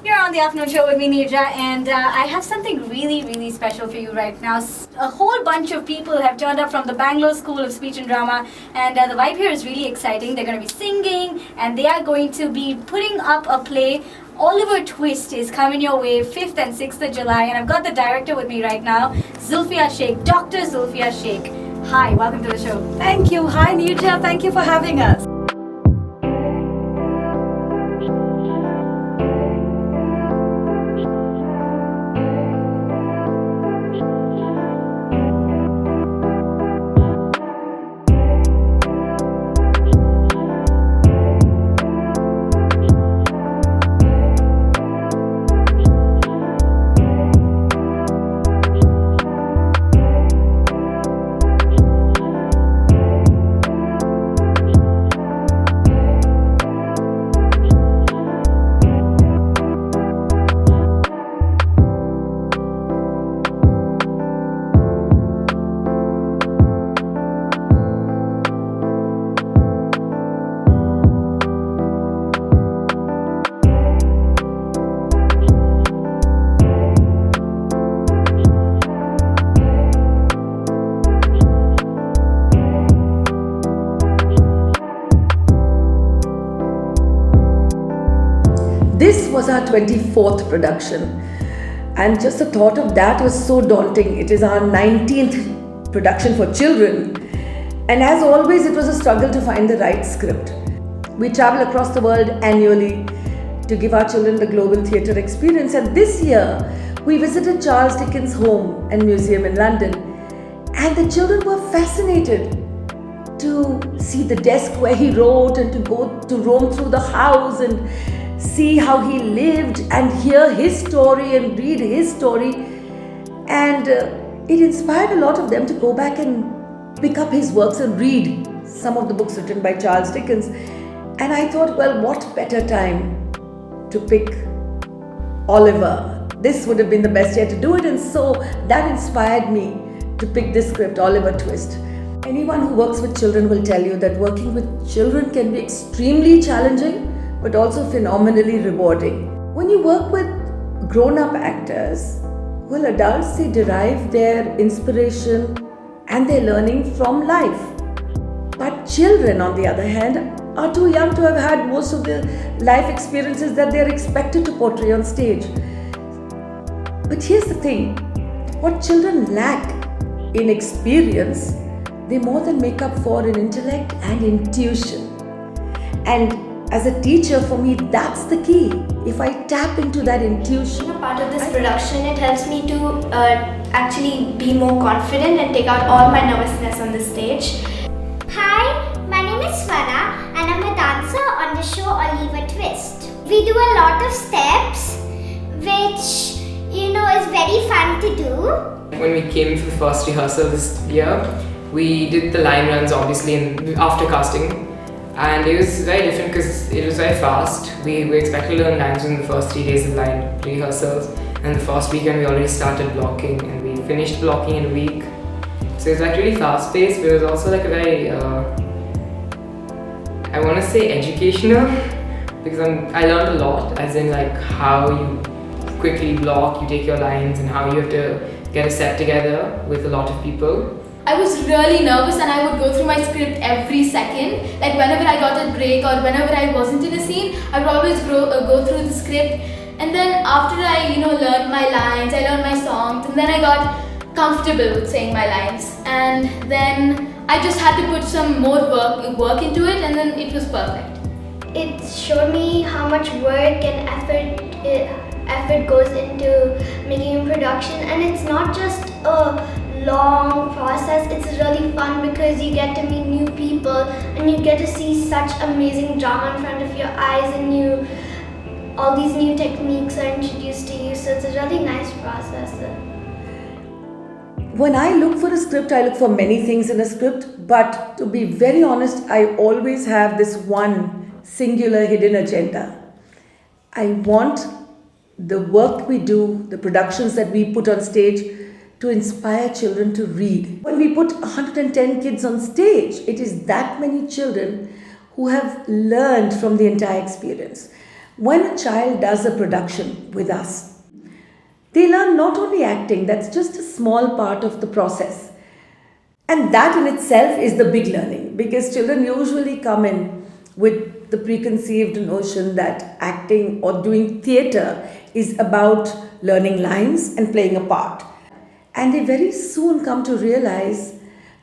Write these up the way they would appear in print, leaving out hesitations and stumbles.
You're on the afternoon show with me, Nirja, and I have something really, really special for you right now. A whole bunch of people have turned up from the Bangalore School of Speech and Drama, and the vibe here is really exciting. They're going to be singing, and they are going to be putting up a play. Oliver Twist is coming your way 5th and 6th of July, and I've got the director with me right now, Zulfia Shaikh, Dr. Zulfia Shaikh. Hi, welcome to the show. Thank you. Hi, Nirja. Thank you for having us. This was our 24th production, and just the thought of that was so daunting. It is our 19th production for children, and as always, it was a struggle to find the right script. We travel across the world annually to give our children the global theatre experience, and this year we visited Charles Dickens' home and museum in London, and the children were fascinated to see the desk where he wrote and to go to roam through the house and see how he lived and hear his story and read his story. And it inspired a lot of them to go back and pick up his works and read some of the books written by Charles Dickens. And I thought, well, what better time to pick Oliver? This would have been the best year to do it, and so that inspired me to pick this script, Oliver Twist. Anyone who works with children will tell you that working with children can be extremely challenging but also phenomenally rewarding. When you work with grown-up actors, well, adults, they derive their inspiration and their learning from life. But children, on the other hand, are too young to have had most of the life experiences that they're expected to portray on stage. But here's the thing, what children lack in experience, they more than make up for in intellect and intuition. And as a teacher, for me, that's the key. If I tap into that intuition. Being a part of this production, it helps me to actually be more confident and take out all my nervousness on the stage. Hi, my name is Swara and I'm a dancer on the show Oliver Twist. We do a lot of steps, which is very fun to do. When we came for the first rehearsal this year, we did the line runs obviously after casting. And it was very different because it was very fast. We expected to learn lines in the first 3 days of line rehearsals, and the first weekend we already started blocking and we finished blocking in a week. So it was like really fast paced, but it was also like a very, I want to say educational, because I learned a lot, as in like how you quickly block, you take your lines, and how you have to get a set together with a lot of people. I was really nervous and I would go through my script every second. Like whenever I got a break or whenever I wasn't in a scene, I would always go through the script. And then after I learned my lines, I learned my songs, and then I got comfortable with saying my lines. And then I just had to put some more work into it, and then it was perfect. It showed me how much work and effort goes into making a production, and it's not just a long process. It's really fun because you get to meet new people and you get to see such amazing drama in front of your eyes, and all these new techniques are introduced to you, so it's a really nice process. When I look for a script, I look for many things in a script, but to be very honest, I always have this one singular hidden agenda. I want the work we do, the productions that we put on stage, to inspire children to read. When we put 110 kids on stage, it is that many children who have learned from the entire experience. When a child does a production with us, they learn not only acting, that's just a small part of the process. And that in itself is the big learning, because children usually come in with the preconceived notion that acting or doing theatre is about learning lines and playing a part. And they very soon come to realize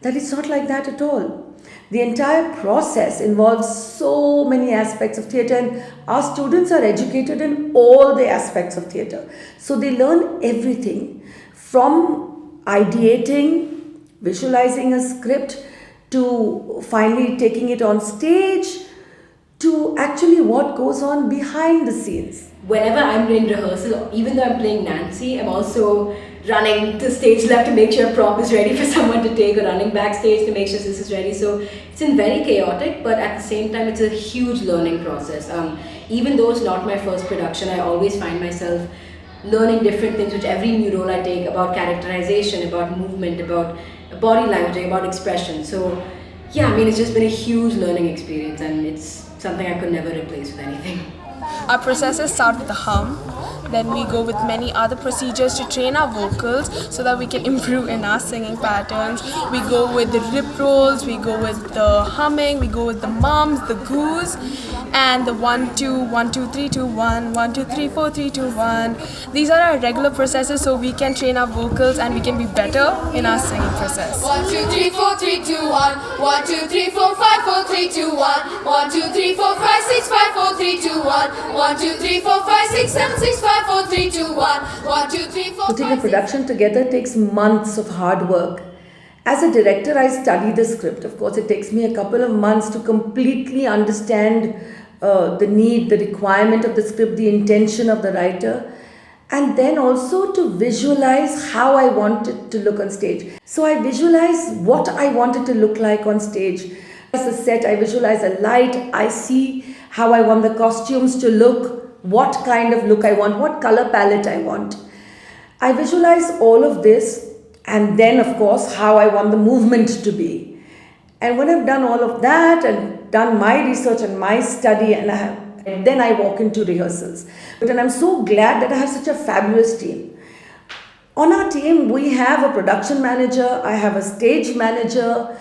that it's not like that at all. The entire process involves so many aspects of theatre, and our students are educated in all the aspects of theatre. So they learn everything from ideating, visualizing a script, to finally taking it on stage, to actually what goes on behind the scenes. Whenever I'm in rehearsal, even though I'm playing Nancy, I'm also running to stage left to make sure a prop is ready for someone to take, or running backstage to make sure this is ready. So it's been very chaotic, but at the same time, it's a huge learning process. Even though it's not my first production, I always find myself learning different things with every new role I take, about characterization, about movement, about body language, about expression. So yeah, I mean, it's just been a huge learning experience, and it's something I could never replace with anything. Our processes start with a hum, then we go with many other procedures to train our vocals so that we can improve in our singing patterns. We go with the lip rolls, we go with the humming, we go with the mums, the goos, and the 1 2 1 2 3 2 1 1 2 3 4 3 2 1. These are our regular processes so we can train our vocals and we can be better in our singing process. 1 2 3 4 3 2 1 1 2 3 4 5 4 3 2 1 1 2 3 4 5 6 5 4 3 2 1 1 2 3 4 5 6 7 6 5 4 3 2 1 1 2 3 4 Putting a production together takes months of hard work. As a director, I study the script. Of course, it takes me a couple of months to completely understand the need, the requirement of the script, the intention of the writer, and then also to visualize how I want it to look on stage. So I visualize what I want it to look like on stage. As a set, I visualize a light, I see how I want the costumes to look, what kind of look I want, what color palette I want. I visualize all of this, and then of course how I want the movement to be. And when I've done all of that and done my research and my study, and then I walk into rehearsals. And I'm so glad that I have such a fabulous team. On our team, we have a production manager, I have a stage manager,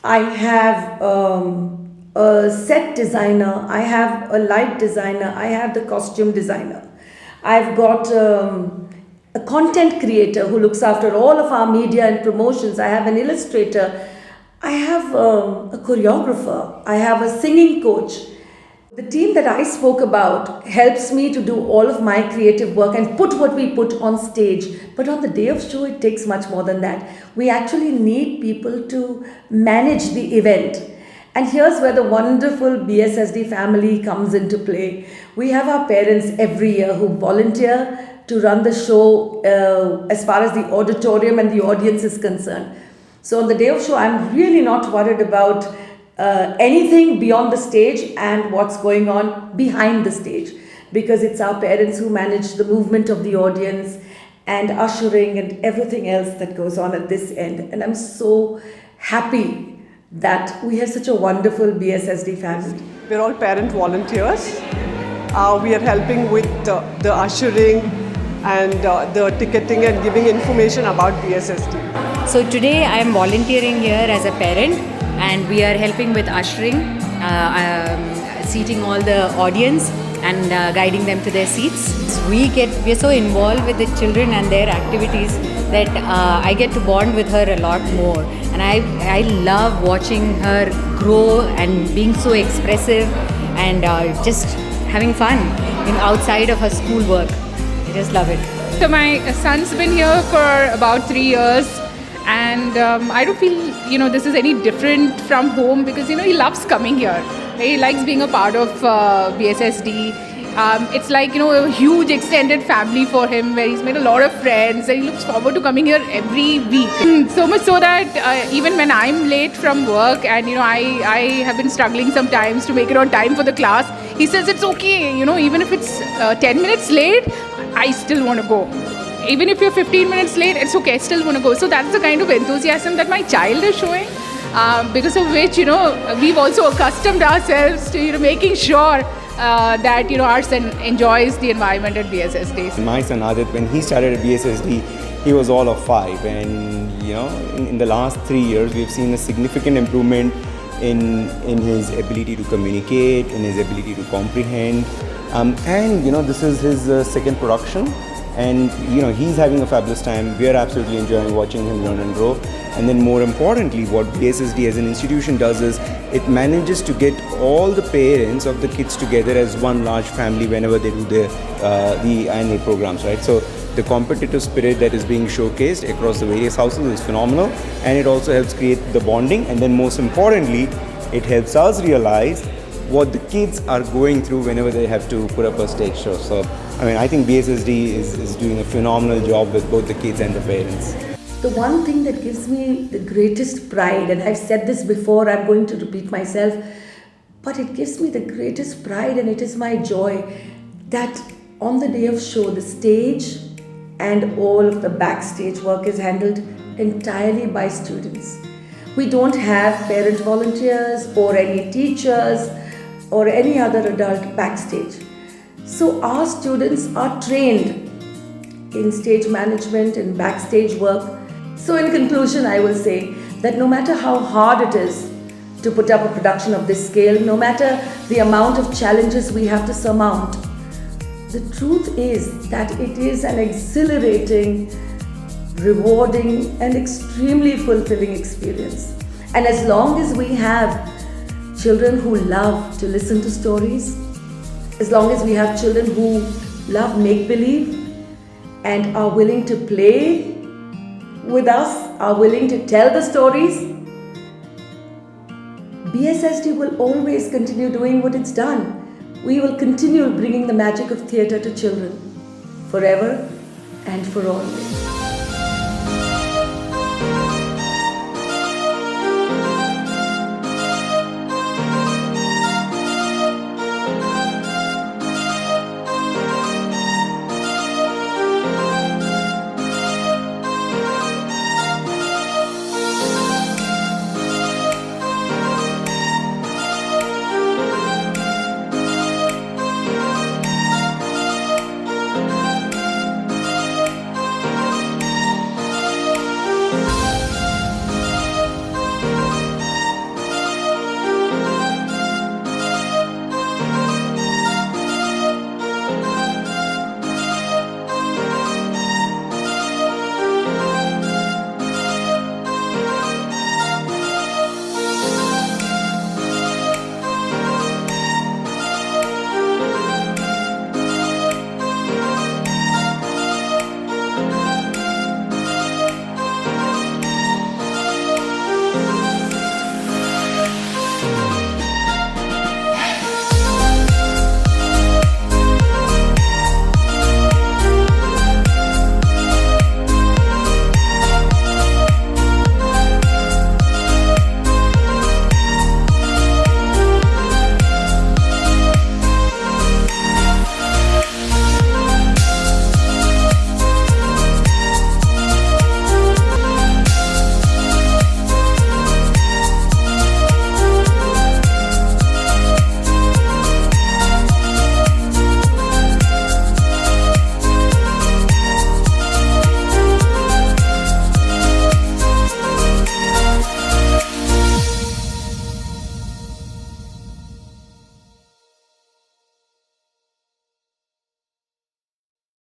I have a set designer, I have a light designer, I have the costume designer. I've got a content creator who looks after all of our media and promotions. I have an illustrator. I have a choreographer. I have a singing coach. The team that I spoke about helps me to do all of my creative work and put what we put on stage. But on the day of show, it takes much more than that. We actually need people to manage the event. And here's where the wonderful BSSD family comes into play. We have our parents every year who volunteer to run the show as far as the auditorium and the audience is concerned. So on the day of show, I'm really not worried about anything beyond the stage and what's going on behind the stage, because it's our parents who manage the movement of the audience and ushering and everything else that goes on at this end. And I'm so happy that we have such a wonderful BSSD family. We're all parent volunteers. We are helping with the ushering and the ticketing and giving information about BSSD. So today I am volunteering here as a parent, and we are helping with ushering, seating all the audience and guiding them to their seats. We're so involved with the children and their activities that I get to bond with her a lot more, and I love watching her grow and being so expressive and just having fun outside of her schoolwork. I just love it. So my son's been here for about 3 years, and I don't feel this is any different from home, because he loves coming here. He likes being a part of BSSD. It's like a huge extended family for him, where he's made a lot of friends, and he looks forward to coming here every week. So much so that even when I'm late from work and I have been struggling sometimes to make it on time for the class, he says it's okay, even if it's 10 minutes late, I still want to go. Even if you're 15 minutes late, it's okay, I still want to go. So that's the kind of enthusiasm that my child is showing, because of which, we've also accustomed ourselves to making sure that our son enjoys the environment at BSSD. My son Adit, when he started at BSSD, he was all of 5, and in the last 3 years we've seen a significant improvement in his ability to communicate, in his ability to comprehend, and this is his second production, and he's having a fabulous time. We are absolutely enjoying watching him learn and grow. And then more importantly, what BSSD as an institution does is it manages to get all the parents of the kids together as one large family whenever they do the annual programs, right? So the competitive spirit that is being showcased across the various houses is phenomenal, and it also helps create the bonding, and then most importantly, it helps us realize what the kids are going through whenever they have to put up a stage show. So, I think BSSD is doing a phenomenal job with both the kids and the parents. The one thing that gives me the greatest pride, and I've said this before, I'm going to repeat myself, but it gives me the greatest pride and it is my joy that on the day of show, the stage and all of the backstage work is handled entirely by students. We don't have parent volunteers or any teachers or any other adult backstage. So our students are trained in stage management and backstage work. So in conclusion, I will say that no matter how hard it is to put up a production of this scale, no matter the amount of challenges we have to surmount, the truth is that it is an exhilarating, rewarding and extremely fulfilling experience. And as long as we have children who love to listen to stories, as long as we have children who love make-believe and are willing to play with us, are willing to tell the stories, BSSD will always continue doing what it's done. We will continue bringing the magic of theatre to children forever and for always.